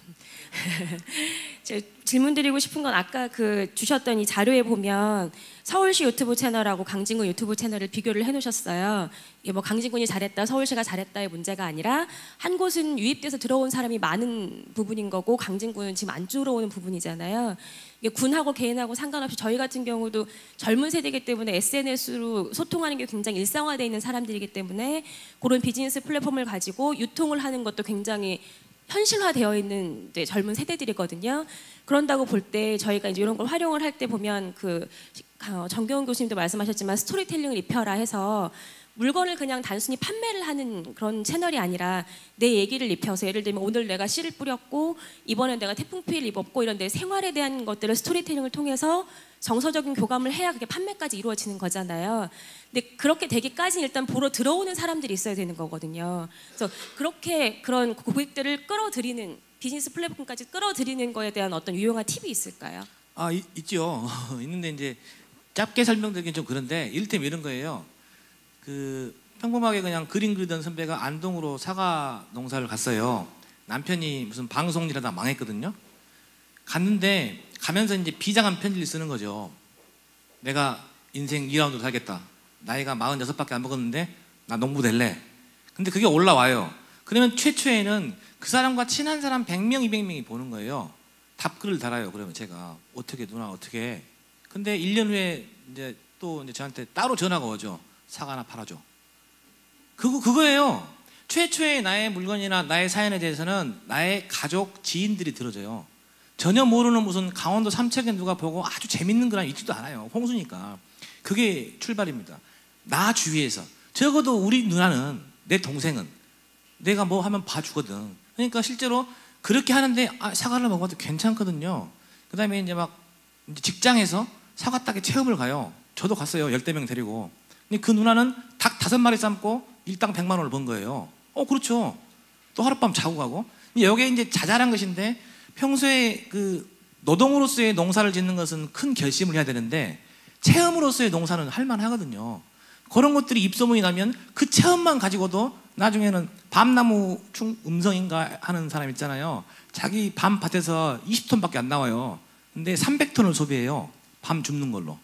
질문 드리고 싶은 건 아까 그 주셨던 이 자료에 보면 서울시 유튜브 채널하고 강진군 유튜브 채널을 비교를 해놓으셨어요. 이게 뭐 강진군이 잘했다, 서울시가 잘했다의 문제가 아니라 한 곳은 유입돼서 들어온 사람이 많은 부분인 거고 강진군은 지금 안 들어오는 부분이잖아요. 이게 군하고 개인하고 상관없이 저희 같은 경우도 젊은 세대이기 때문에 SNS로 소통하는 게 굉장히 일상화되어 있는 사람들이기 때문에 그런 비즈니스 플랫폼을 가지고 유통을 하는 것도 굉장히 현실화되어 있는 이제 젊은 세대들이거든요. 그런다고 볼 때 저희가 이제 이런 걸 활용을 할 때 보면 그 정경훈 교수님도 말씀하셨지만 스토리텔링을 입혀라 해서 물건을 그냥 단순히 판매를 하는 그런 채널이 아니라 내 얘기를 입혀서 예를 들면 오늘 내가 씨를 뿌렸고 이번에 내가 태풍 피해를 입었고 이런 내 생활에 대한 것들을 스토리텔링을 통해서 정서적인 교감을 해야 그게 판매까지 이루어지는 거잖아요. 근데 그렇게 되기까지는 일단 보러 들어오는 사람들이 있어야 되는 거거든요. 그래서 그렇게 그런 고객들을 끌어들이는 비즈니스 플랫폼까지 끌어들이는 거에 대한 어떤 유용한 팁이 있을까요? 있죠. 있는데 이제 짧게 설명드리긴 좀 그런데 이를테면 이런 거예요. 그 평범하게 그냥 그림 그리던 선배가 안동으로 사과 농사를 갔어요. 남편이 무슨 방송 일하다 망했거든요. 갔는데 가면서 이제 비장한 편지를 쓰는 거죠. 내가 인생 2라운드로 살겠다. 나이가 46밖에 안 먹었는데 나 농부 될래. 근데 그게 올라와요. 그러면 최초에는 그 사람과 친한 사람 100명, 200명이 보는 거예요. 답글을 달아요. 그러면 제가 어떻게 누나 어떻게. 근데 1년 후에 이제 또 이제 저한테 따로 전화가 오죠. 사과 하나 팔아줘. 그거예요. 최초의 나의 물건이나 나의 사연에 대해서는 나의 가족, 지인들이 들어줘요. 전혀 모르는 무슨 강원도 삼척에 누가 보고 아주 재밌는 거랑 있지도 않아요. 홍수니까. 그게 출발입니다. 나 주위에서. 적어도 우리 누나는, 내 동생은 내가 뭐 하면 봐주거든. 그러니까 실제로 그렇게 하는데 사과를 먹어도 괜찮거든요. 그 다음에 이제 막 직장에서 사과 따기 체험을 가요. 저도 갔어요. 10명 데리고. 근데 그 누나는 닭 5마리 삶고 일당 100만 원을 번 거예요. 그렇죠. 또 하룻밤 자고 가고. 여기에 이제 자잘한 것인데 평소에 그 노동으로서의 농사를 짓는 것은 큰 결심을 해야 되는데 체험으로서의 농사는 할 만하거든요. 그런 것들이 입소문이 나면 그 체험만 가지고도 나중에는 밤나무 음성인가 하는 사람 있잖아요. 자기 밤 밭에서 20톤밖에 안 나와요. 근데 300톤을 소비해요. 밤 줍는 걸로.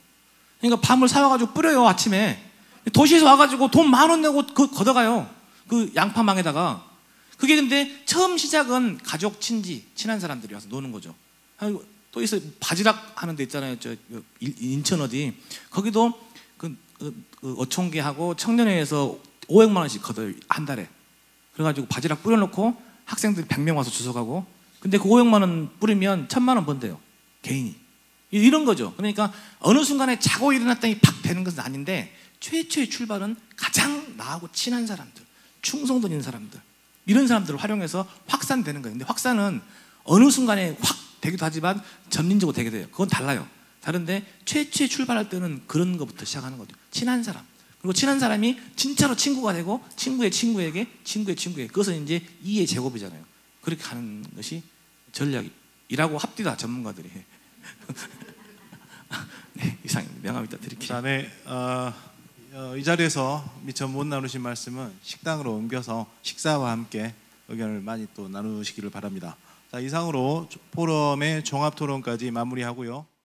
그러니까 밤을 사와가지고 뿌려요. 아침에. 도시에서 와가지고 돈 10,000원 내고 걷어가요. 그 양파망에다가. 그게 근데 처음 시작은 가족, 친지, 친한 사람들이 와서 노는 거죠. 또 있어요. 바지락 하는 데 있잖아요. 저 인천 어디. 거기도 그 어촌계하고 청년회에서 500만 원씩 걷어요. 한 달에. 그래가지고 바지락 뿌려놓고 학생들이 100명 와서 주워가고 근데 그 500만 원 뿌리면 1000만 원 번대요. 개인이. 이런 거죠. 그러니까 어느 순간에 자고 일어났더니 팍 되는 것은 아닌데 최초의 출발은 가장 나하고 친한 사람들, 충성도 있는 사람들, 이런 사람들을 활용해서 확산되는 거예요. 근데 확산은 어느 순간에 확 되기도 하지만 점진적으로 되게 돼요. 그건 달라요. 다른데 최초의 출발할 때는 그런 것부터 시작하는 거죠. 친한 사람. 그리고 친한 사람이 진짜로 친구가 되고 친구의 친구에게 친구의 친구에게, 그것은 이제 이의 제곱이잖아요. 그렇게 가는 것이 전략이라고 합디다 전문가들이. 네, 이상입니다. 명함 이따 드릴게요. 그다음에 이 자리에서 미처 못 나누신 말씀은 식당으로 옮겨서 식사와 함께 의견을 많이 또 나누시기를 바랍니다. 자, 이상으로 포럼의 종합 토론까지 마무리하고요.